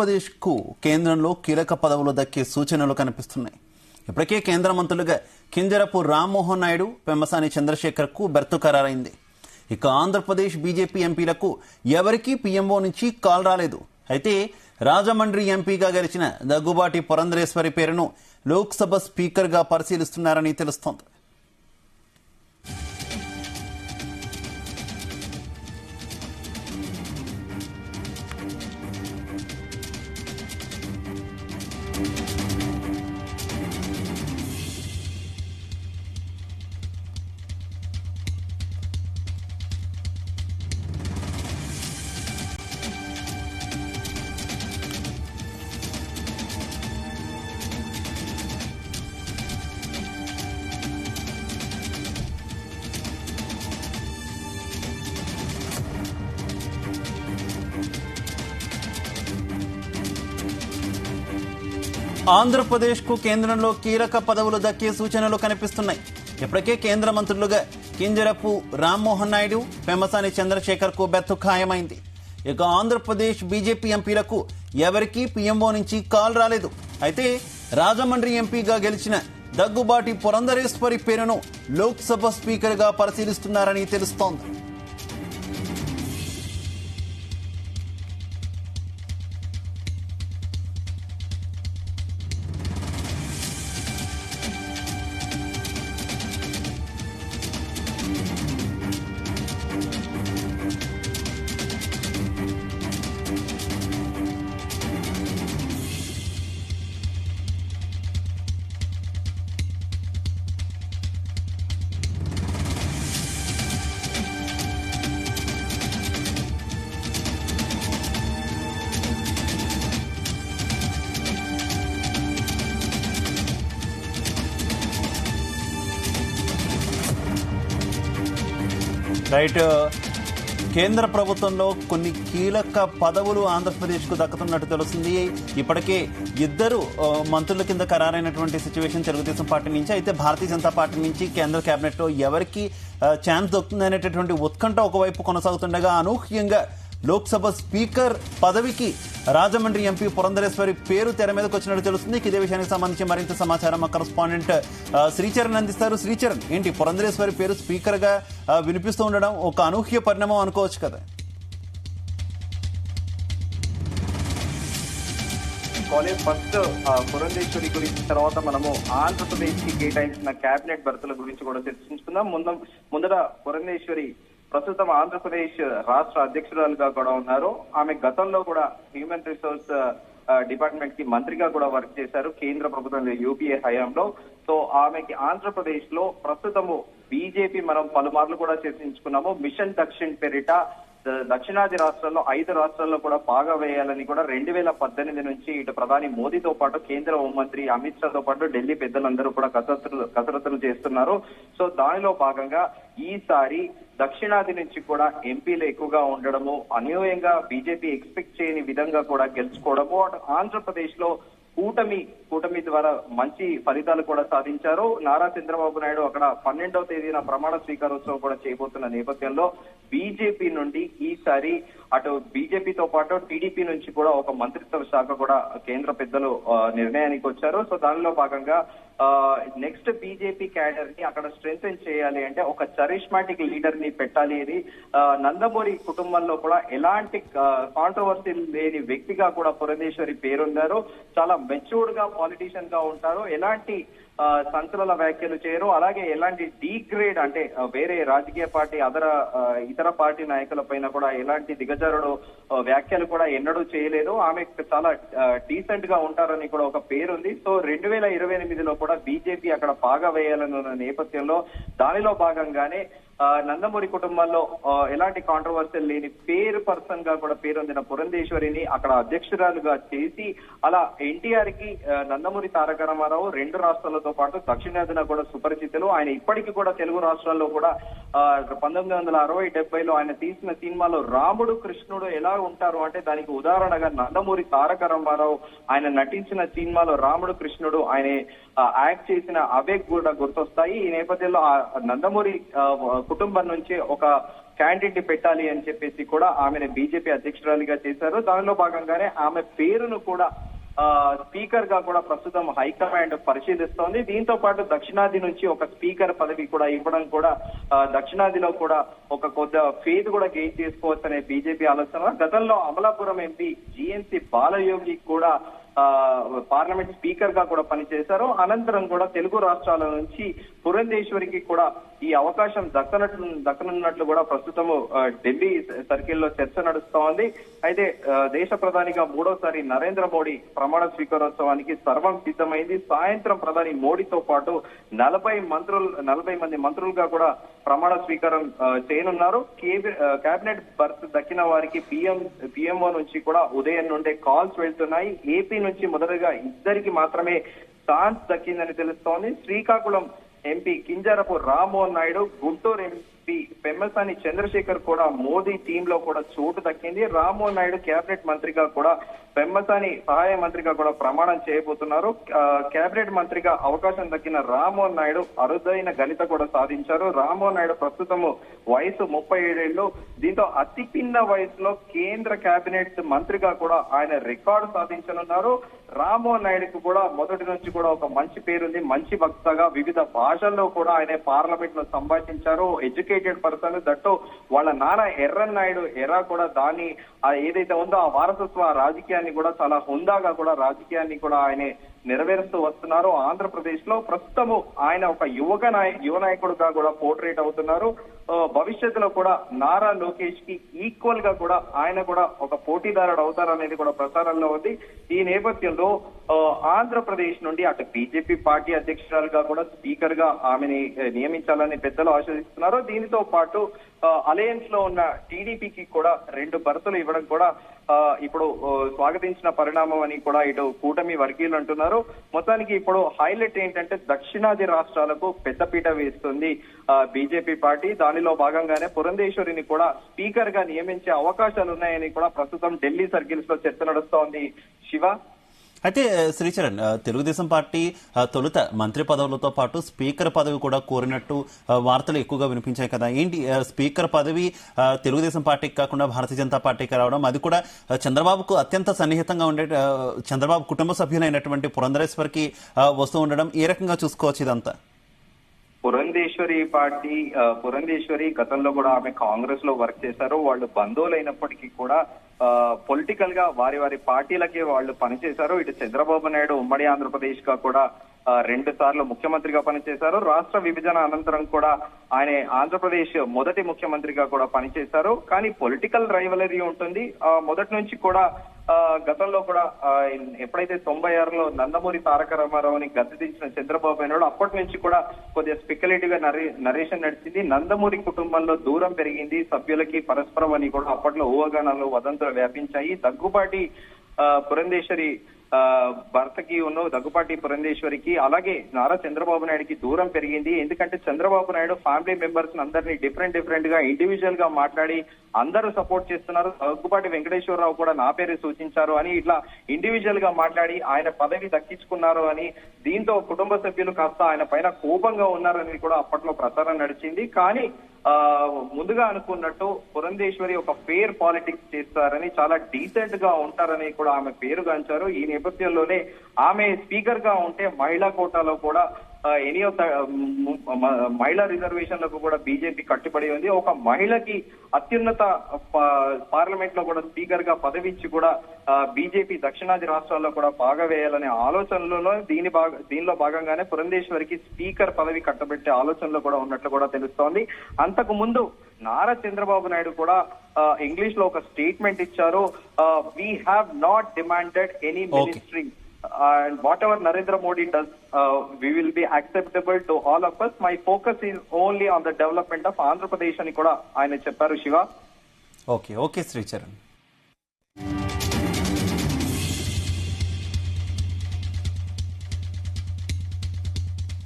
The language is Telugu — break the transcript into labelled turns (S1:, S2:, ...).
S1: ఆంధ్రప్రదేశ్ కు కేంద్రంలో కీలక పదవులు దక్కే సూచనలు కనిపిస్తున్నాయి. ఇప్పటికే కేంద్ర మంత్రులుగా కింజరపు రామ్మోహన్ నాయుడు, పెమ్మసాని చంద్రశేఖర్ కు బెర్తు ఖరారైంది. ఇక ఆంధ్రప్రదేశ్ బీజేపీ ఎంపీలకు ఎవరికీ పీఎంఓ నుంచి కాల్ రాలేదు. అయితే రాజమండ్రి ఎంపీగా గెలిచిన దగ్గుబాటి పురంధరేశ్వరి పేరును లోక్సభ స్పీకర్ గా పరిశీలిస్తున్నారని తెలుస్తోంది. ఆంధ్రప్రదేశ్ కు కేంద్రంలో కీలక పదవులు దక్కే సూచనలు కనిపిస్తున్నాయి. ఇప్పటికే కేంద్ర మంత్రులుగా కింజరపు రామ్మోహన్ నాయుడు, పెమ్మసాని చంద్రశేఖర్ కు బెర్తు ఖాయమైంది. ఇక ఆంధ్రప్రదేశ్ బీజేపీ ఎంపీలకు ఎవరికీ పీఎంఓ నుంచి కాల్ రాలేదు. అయితే రాజమండ్రి ఎంపీగా గెలిచిన దగ్గుబాటి పురంధరేశ్వరి పేరును లోక్సభ స్పీకర్ గా పరిశీలిస్తున్నారని తెలుస్తోంది. రైట్, కేంద్ర ప్రభుత్వంలో కొన్ని కీలక పదవులు ఆంధ్రప్రదేశ్ కు దక్కుతున్నట్టు తెలుస్తుంది. ఇప్పటికే ఇద్దరు మంత్రుల కింద ఖరారైనటువంటి సిచ్యువేషన్ తెలుగుదేశం పార్టీ నుంచి. అయితే భారతీయ జనతా పార్టీ నుంచి కేంద్ర కేబినెట్ లో ఎవరికి ఛాన్స్ దొరుకుతుంది అనేటటువంటి ఉత్కంఠ ఒకవైపు కొనసాగుతుండగా, అనూహ్యంగా లోక్సభ స్పీకర్ పదవికి రాజమండ్రి ఎంపీ పురంధరేశ్వరి పేరు తెర మీదకి వచ్చినట్టు తెలుస్తుంది. ఇదే విషయానికి సంబంధించి మరింత సమాచారం మా కరెస్పాండెంట్ శ్రీచరణ్ అందిస్తారు. శ్రీచరణ్, ఏంటి పురంధరేశ్వరి పేరు స్పీకర్ గా వినిపిస్తూ ఉండడం ఒక అనూహ్య పరిణామం అనుకోవచ్చు కదా?
S2: ఫస్ట్ పురంధేశ్వరి గురించి, తర్వాత మనము ఆంధ్రప్రదేశ్ కి కేటాయించిన కేబినెట్ బెర్తుల గురించి కూడా చర్చించుకుందాం. ముందర పురంధేశ్వరి ప్రస్తుతం ఆంధ్రప్రదేశ్ రాష్ట్ర అధ్యక్షురాలుగా కూడా ఉన్నారు. ఆమె గతంలో కూడా హ్యూమన్ రిసోర్స్ డిపార్ట్మెంట్ కి మంత్రిగా కూడా వర్క్ చేశారు కేంద్ర ప్రభుత్వం యూపీఏ హయాంలో. సో ఆమెకి ఆంధ్రప్రదేశ్ లో ప్రస్తుతము బీజేపీ మనం పలుమార్లు కూడా చర్చించుకున్నాము. మిషన్ దక్షిణ్ పేరిట దక్షిణాది రాష్ట్రాల్లో 5 రాష్ట్రాల్లో కూడా బాగా వేయాలని కూడా 2018 నుంచి ఇటు ప్రధాని మోదీతో పాటు కేంద్ర హోంమంత్రి అమిత్ షాతో పాటు ఢిల్లీ పెద్దలందరూ కూడా కసరత్తులు చేస్తున్నారు. సో దానిలో భాగంగా ఈసారి దక్షిణాది నుంచి కూడా ఎంపీలు ఎక్కువగా ఉండడము, అన్యాయంగా బీజేపీ ఎక్స్పెక్ట్ చేయని విధంగా కూడా గెలుచుకోవడము, ఆంధ్రప్రదేశ్ లో కూటమి ద్వారా మంచి ఫలితాలు కూడా సాధించారు. నారా చంద్రబాబు నాయుడు అక్కడ 12వ తేదీన ప్రమాణ స్వీకారోత్సవం కూడా చేయబోతున్న నేపథ్యంలో బీజేపీ నుండి ఈసారి అటు బీజేపీతో పాటు టీడీపీ నుంచి కూడా ఒక మంత్రిత్వ శాఖ కూడా కేంద్ర పెద్దలు నిర్ణయానికి వచ్చారు. సో దానిలో భాగంగా నెక్స్ట్ బీజేపీ క్యాడర్ ని అక్కడ స్ట్రెంథెన్ చేయాలి అంటే ఒక చరిష్మాటిక్ లీడర్ ని పెట్టాలి అని నందమూరి కుటుంబంలో కూడా ఎలాంటి కాంట్రవర్సీ లేని వ్యక్తిగా కూడా పురంధేశ్వరి పేరున్నారు. చాలా మెచ్యూర్డ్ గా పాలిటీషియన్ గా ఉంటారు. ఎలాంటి సంచలన వ్యాఖ్యలు చేయరు. అలాగే ఎలాంటి డీగ్రేడ్ అంటే వేరే రాజకీయ పార్టీ ఇతర పార్టీ నాయకుల పైన కూడా ఎలాంటి దిగజారుడు వ్యాఖ్యలు కూడా ఎన్నడూ చేయలేదు. ఆమె చాలా డీసెంట్ గా ఉంటారని కూడా ఒక పేరుంది. సో 2028లో కూడా బీజేపీ అక్కడ బాగా వేయాలన్న నేపథ్యంలో దానిలో భాగంగానే నందమూరి కుటుంబంలో ఎలాంటి కాంట్రవర్సీలు లేని పర్సన్ గా కూడా పేరొందిన పురంధేశ్వరిని అక్కడ అధ్యక్షురాలుగా చేసి అలా ఎన్టీఆర్ కి నందమూరి తారక రామారావు 2 రాష్ట్రాలతో పాటు దక్షిణాదిన కూడా సుపరిచితులు. ఆయన ఇప్పటికీ కూడా తెలుగు రాష్ట్రాల్లో కూడా 1960-70లో ఆయన తీసిన సినిమాలో రాముడు కృష్ణుడు ఎలా ఉంటారు అంటే దానికి ఉదాహరణగా నందమూరి తారక రామారావు ఆయన నటించిన సినిమాలో రాముడు కృష్ణుడు ఆయన యాక్ట్ చేసిన అవే కూడా గుర్తొస్తాయి. ఈ నేపథ్యంలో నందమూరి కుటుంబం నుంచి ఒక క్యాండిడేట్ ని పెట్టాలి అని చెప్పేసి కూడా ఆమెను బీజేపీ అధ్యక్షురాలిగా చేశారు. దానిలో భాగంగానే ఆమె పేరును కూడా స్పీకర్ గా కూడా ప్రస్తుతం హైకమాండ్ పరిశీలిస్తోంది. దీంతో పాటు దక్షిణాది నుంచి ఒక స్పీకర్ పదవి కూడా ఇవ్వడం కూడా దక్షిణాదిలో కూడా ఒక కొద్ది ఫేజ్ కూడా గెయిన్ చేసుకోవచ్చనే బీజేపీ ఆలోచన. గతంలో అమలాపురం ఎంపీ జిఎన్సీ బాలయోగి కూడా పార్లమెంట్ స్పీకర్ గా కూడా పనిచేశారు. అనంతరం కూడా తెలుగు రాష్ట్రాల నుంచి పురంధేశ్వరికి కూడా ఈ అవకాశం దక్కనున్నట్లు కూడా ప్రస్తుతము ఢిల్లీ సర్కిల్లో చర్చ నడుస్తోంది. అయితే దేశ ప్రధానిగా మూడోసారి నరేంద్ర మోడీ ప్రమాణ స్వీకారోత్సవానికి సర్వం సిద్ధమైంది. సాయంత్రం ప్రధాని మోడీతో పాటు 40 మంది మంత్రులుగా కూడా ప్రమాణ స్వీకారం చేయనున్నారు. కేబినెట్ బర్త్ దక్కిన వారికి పిఎంఓ నుంచి కూడా ఉదయం నుండే కాల్స్ వెళ్తున్నాయి. ఏపీ నుంచి మొదటగా ఇద్దరికి మాత్రమే ఛాన్స్ దక్కిందని తెలుస్తోంది. శ్రీకాకుళం ఎంపీ కింజారపు రామ్మోహన్ నాయుడు, గుంటూరు ఎంపీ పెమ్మసాని చంద్రశేఖర్ కూడా మోదీ టీంలో కూడా చోటు దక్కింది. రామ్మోహన్ నాయుడు కేబినెట్ మంత్రిగా కూడా, పెమ్మసాని సహాయ మంత్రిగా కూడా ప్రమాణం చేయబోతున్నారు. కేబినెట్ మంత్రిగా అవకాశం దక్కిన రామ్మోహన్ నాయుడు అరుదైన ఘనత కూడా సాధించారు. రామ్మోహన్ నాయుడు ప్రస్తుతము వయసు 37 ఏళ్లు. దీంతో అతి పిన్న వయసులో కేంద్ర కేబినెట్ మంత్రిగా కూడా ఆయన రికార్డు సాధించనున్నారు. రామ్మోహన్ నాయుడుకు కూడా మొదటి నుంచి కూడా ఒక మంచి పేరుంది. మంచి వక్తగా వివిధ భాషల్లో కూడా ఆయన పార్లమెంట్ లో సంభాషించారు. Educated person. దట్టు వాళ్ళ నాన్న ఎర్రన్ నాయుడు ఎరా కూడా దాన్ని ఏదైతే ఉందో ఆ వారసత్వ రాజకీయాన్ని కూడా చాలా హుందాగా కూడా రాజకీయాన్ని కూడా ఆయన నెరవేరుస్తూ వస్తున్నారు. ఆంధ్రప్రదేశ్ లో ప్రస్తుతము ఆయన ఒక యువ నాయకుడుగా కూడా పోర్ట్రేట్ అవుతున్నారు. భవిష్యత్తులో కూడా నారా లోకేష్ కి ఈక్వల్ గా కూడా ఆయన కూడా ఒక పోటీదారుడు అవుతారనేది కూడా ప్రచారంలో ఉంది. ఈ నేపథ్యంలో ఆంధ్రప్రదేశ్ నుండి అటు బీజేపీ పార్టీ అధ్యక్షురాలుగా కూడా స్పీకర్ గా ఆమెని నియమించాలని పెద్దలు ఆశిస్తున్నారు. దీనితో పాటు అలయన్స్ లో ఉన్న టీడీపీకి కూడా 2 బర్తులు ఇవ్వడం కూడా ఇప్పుడు స్వాగతించిన పరిణామం అని కూడా ఇటు కూటమి వర్గీయులు అంటున్నారు. మొత్తానికి ఇప్పుడు హైలైట్ ఏంటంటే దక్షిణాది రాష్ట్రాలకు పెద్దపీట వేస్తుంది బీజేపీ పార్టీ. దానిలో భాగంగానే పురంధేశ్వరిని కూడా స్పీకర్ గా నియమించే అవకాశాలు ఉన్నాయని కూడా ప్రస్తుతం ఢిల్లీ సర్కిల్స్ లో చర్చ నడుస్తోంది. శివ,
S1: అయితే శ్రీచరణ్, తెలుగుదేశం పార్టీ తొలుత మంత్రి పదవులతో పాటు స్పీకర్ పదవి కూడా కోరినట్టు వార్తలు ఎక్కువగా వినిపించాయి కదా. ఏంటి స్పీకర్ పదవి తెలుగుదేశం పార్టీకి కాకుండా భారతీయ జనతా పార్టీకి రావడం, అది కూడా చంద్రబాబుకు అత్యంత సన్నిహితంగా ఉండే చంద్రబాబు కుటుంబ సభ్యులైనటువంటి పురంధరేశ్వరికి వస్తూ ఉండడం, ఏ రకంగా చూసుకోవచ్చు ఇదంతా?
S2: పురంధేశ్వరి గతంలో కూడా ఆమె కాంగ్రెస్ లో వర్క్ చేశారు. వాళ్ళు బంధువులైనప్పటికీ కూడా పొలిటికల్ గా వారి పార్టీలకే వాళ్ళు పనిచేశారు. ఇటు చంద్రబాబు నాయుడు ఉమ్మడి ఆంధ్రప్రదేశ్ గా కూడా 2 సార్లు ముఖ్యమంత్రిగా పనిచేశారు. రాష్ట్ర విభజన అనంతరం కూడా ఆయన ఆంధ్రప్రదేశ్ మొదటి ముఖ్యమంత్రిగా కూడా పనిచేశారు. కానీ పొలిటికల్ రైవలరీ ఉంటుంది మొదటి నుంచి కూడా. గతంలో కూడా ఎప్పుడైతే 96లో నందమూరి తారక రామారావుని గద్దెదించిన చంద్రబాబు నాయుడు అప్పటి నుంచి కూడా కొద్దిగా స్పెక్యులేటివ్ గా నరేషన్ నడిచింది. నందమూరి కుటుంబంలో దూరం పెరిగింది సభ్యులకి పరస్పరం అని కూడా అప్పట్లో ఊహాగానాలు వదంతులు వ్యాపించాయి. దగ్గుపాటి పురంధేశ్వరి భర్తకి దగ్గుపాటి పురంధేశ్వరికి అలాగే నారా చంద్రబాబు నాయుడుకి దూరం పెరిగింది. ఎందుకంటే చంద్రబాబు నాయుడు ఫ్యామిలీ మెంబర్స్ అందరినీ డిఫరెంట్ గా ఇండివిజువల్ గా మాట్లాడి అందరూ సపోర్ట్ చేస్తున్నారు. దగ్గుపాటి వెంకటేశ్వరరావు కూడా నా పేరు సూచించారు అని ఇట్లా ఇండివిజువల్ గా మాట్లాడి ఆయన పదవి దక్కించుకున్నారు అని, దీంతో కుటుంబ సభ్యులు కాస్త ఆయన పైన కోపంగా ఉన్నారని కూడా అప్పట్లో ప్రచారం నడిచింది. కానీ ముందుగా అనుకున్నట్టు పురంధేశ్వరి ఒక ఫేర్ పాలిటిక్స్ చేస్తారని, చాలా డీసెంట్ గా ఉంటారని కూడా ఆమె పేరుగాంచారు. ఈ నేపథ్యంలోనే ఆమె స్పీకర్ గా ఉంటే మహిళా కోటాలో కూడా ఎనీ ఆఫ్ మహిళా రిజర్వేషన్లకు కూడా బీజేపీ కట్టుబడి ఉంది. ఒక మహిళకి అత్యున్నత పార్లమెంట్ లో కూడా స్పీకర్ గా పదవిచ్చి కూడా బీజేపీ దక్షిణాది రాష్ట్రాల్లో కూడా బాగా వేయాలనే ఆలోచనలో దీనిలో భాగంగానే పురంధేశ్వరికి స్పీకర్ పదవి కట్టబెట్టే ఆలోచనలో కూడా ఉన్నట్లు కూడా తెలుస్తోంది. అంతకు ముందు నారా చంద్రబాబు నాయుడు కూడా ఇంగ్లీష్ లో ఒక స్టేట్మెంట్ ఇచ్చారు. We have not demanded any ministry and whatever Narendra Modi does, we will be acceptable to all of us. My focus is only on the development of Andhra Pradesh అని కూడా ఆయన చెప్పారు. శివ,
S1: ఓకే శ్రీచరణ్.